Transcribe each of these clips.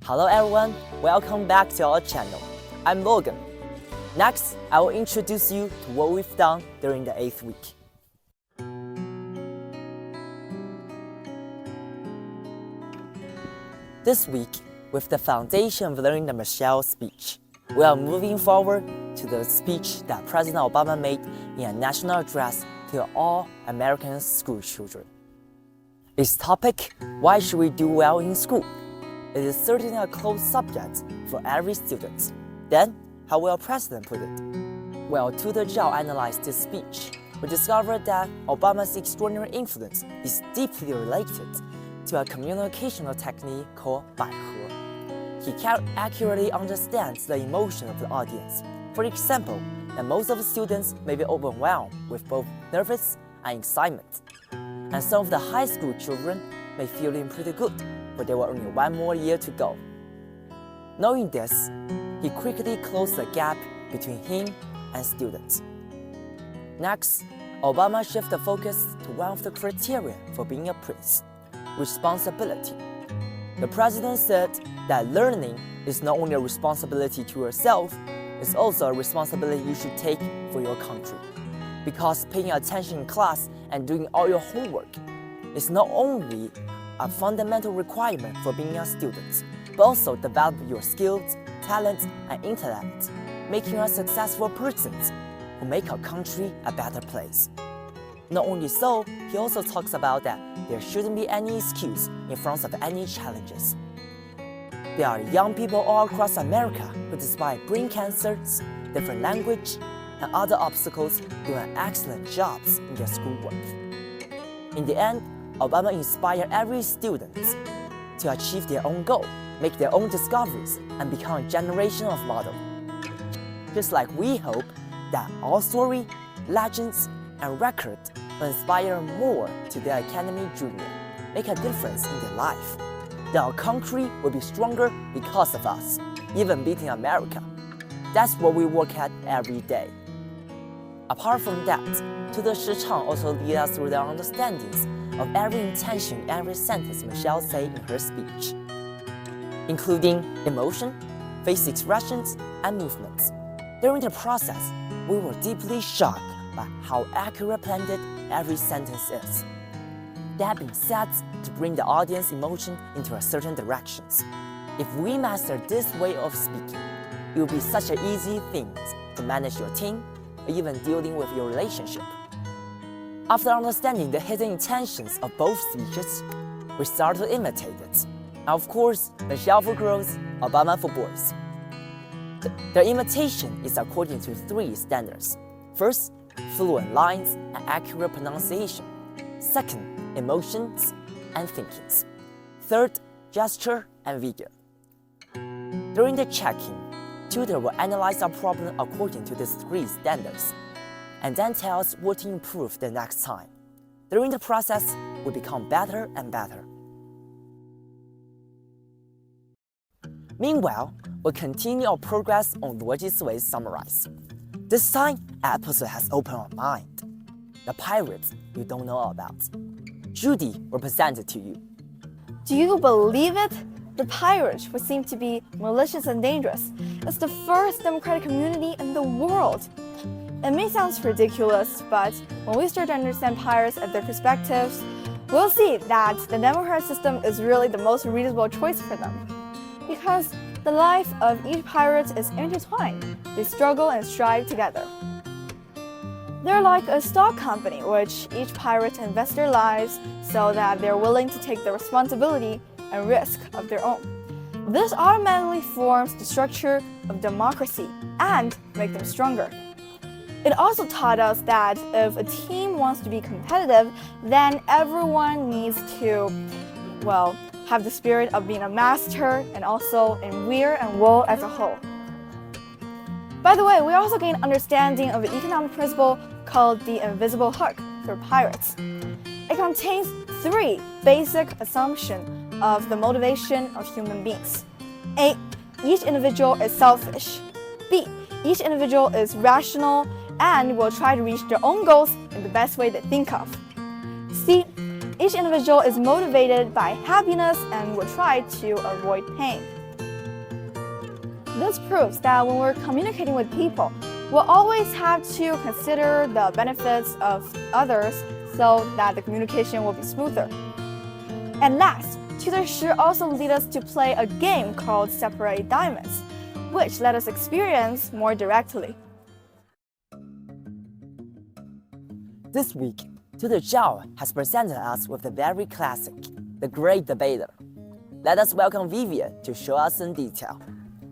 Hello everyone, welcome back to our channel. I'm Logan. Next, I will introduce you to what we've done during the 8th week. This week, with the foundation of learning the Michelle speech, we are moving forward to the speech that President Obama made in a national address to all American school children. Its topic, why should we do well in school? It is certainly a close subject for every student. Then, how will President put it? Well, Tutor Zhao analyzed this speech. We discovered that Obama's extraordinary influence is deeply related to a communicational technique called 百合. He accurately understands the emotion of the audience. For example, that most of the students may be overwhelmed with both nervous and excitement. And some of the high school children may feeling pretty good, but there were only one more year to go. Knowing this, he quickly closed the gap between him and students. Next, Obama shifted the focus to one of the criteria for being a prince: responsibility. The president said that learning is not only a responsibility to yourself, it's also a responsibility you should take for your country. Because paying attention in class and doing all your homework is not only a fundamental requirement for being a student, but also develop your skills, talents, and intellect, making you a successful person who make our country a better place. Not only so, he also talks about that there shouldn't be any excuse in front of any challenges. There are young people all across America who, despite brain cancers, different language, and other obstacles, doing excellent jobs in their schoolwork. In the end, Obama inspired every student to achieve their own goal, make their own discoveries, and become a generation of models. Just like we hope that our story, legends, and record will inspire more to their Academy Junior, make a difference in their life. That our country will be stronger because of us, even beating America. That's what we work at every day. Apart from that, Tutor Shichang also leads us through the understandings of every intention, every sentence Michelle said in her speech, including emotion, face expressions, and movements. During the process, we were deeply shocked by how accurate planned every sentence is. That being said, to bring the audience emotion into a certain directions. If we master this way of speaking, it will be such an easy thing to manage your team, or even dealing with your relationship. After understanding the hidden intentions of both speeches, we start to imitate it. And of course, Michelle for girls, Obama for boys. The imitation is according to 3 standards. First, fluent lines and accurate pronunciation. Second, emotions and thinkings. Third, gesture and vigor. During the check-in, tutor will analyze our problem according to these 3 standards, and then tell us what to improve the next time. During the process, we become better and better. Meanwhile, we'll continue our progress on 逻辑思维 Summarize. This time, our episode has opened our mind. The pirates you don't know about. Judy will present it to you. Do you believe it? The pirates, which seem to be malicious and dangerous, is the first democratic community in the world. It may sound ridiculous, but when we start to understand pirates and their perspectives, we'll see that the democratic system is really the most reasonable choice for them. Because the life of each pirate is intertwined. They struggle and strive together. They're like a stock company, which each pirate invests their lives so that they're willing to take the responsibility and risk of their own. This automatically forms the structure of democracy and make them stronger. It also taught us that if a team wants to be competitive, then everyone needs to, have the spirit of being a master and also in weir and wool as a whole. By the way, we also gain understanding of an economic principle called the invisible hook for pirates. It contains 3 basic assumptions of the motivation of human beings. A. Each individual is selfish. B. Each individual is rational and will try to reach their own goals in the best way they think of. C. Each individual is motivated by happiness and will try to avoid pain. This proves that when we're communicating with people, we'll always have to consider the benefits of others so that the communication will be smoother. And last, tutors should also lead us to play a game called Separate Diamonds, which let us experience more directly. This week, Tutor Zhao has presented us with the very classic, The Great Debater. Let us welcome Vivian to show us in detail.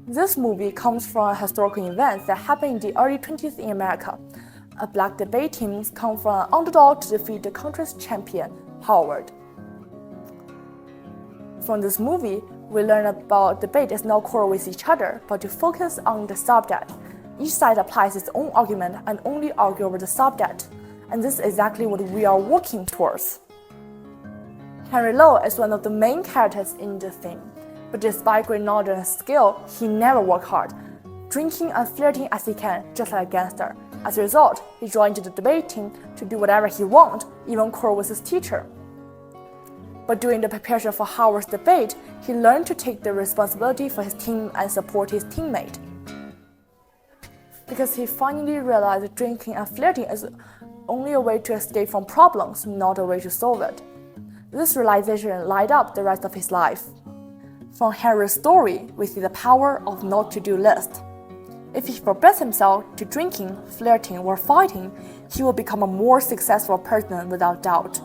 This movie comes from a historical event that happened in the early 20th in America. A black debate team come from an underdog to defeat the country's champion, Howard. From this movie, we learn about debate is not quarrel with each other, but to focus on the subject. Each side applies its own argument and only argue over the subject. And this is exactly what we are working towards. Henry Lowe is one of the main characters in the theme. But despite great knowledge and skill, he never worked hard, drinking and flirting as he can, just like a gangster. As a result, he joined the debate team to do whatever he wanted, even quarrel with his teacher. But during the preparation for Howard's debate, he learned to take the responsibility for his team and support his teammate. Because he finally realized that drinking and flirting is only a way to escape from problems, not a way to solve it. This realization lighted up the rest of his life. From Henry's story, we see the power of not to-do list. If he forbids himself to drinking, flirting, or fighting, he will become a more successful person without doubt.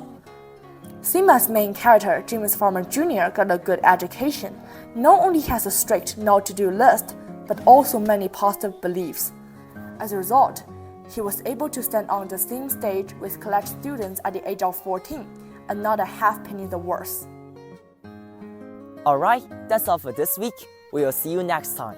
Sima's main character, James Farmer Jr., got a good education. Not only has a strict not-to-do list, but also many positive beliefs. As a result, he was able to stand on the same stage with college students at the age of 14, and not a half penny the worse. Alright, that's all for this week. We will see you next time.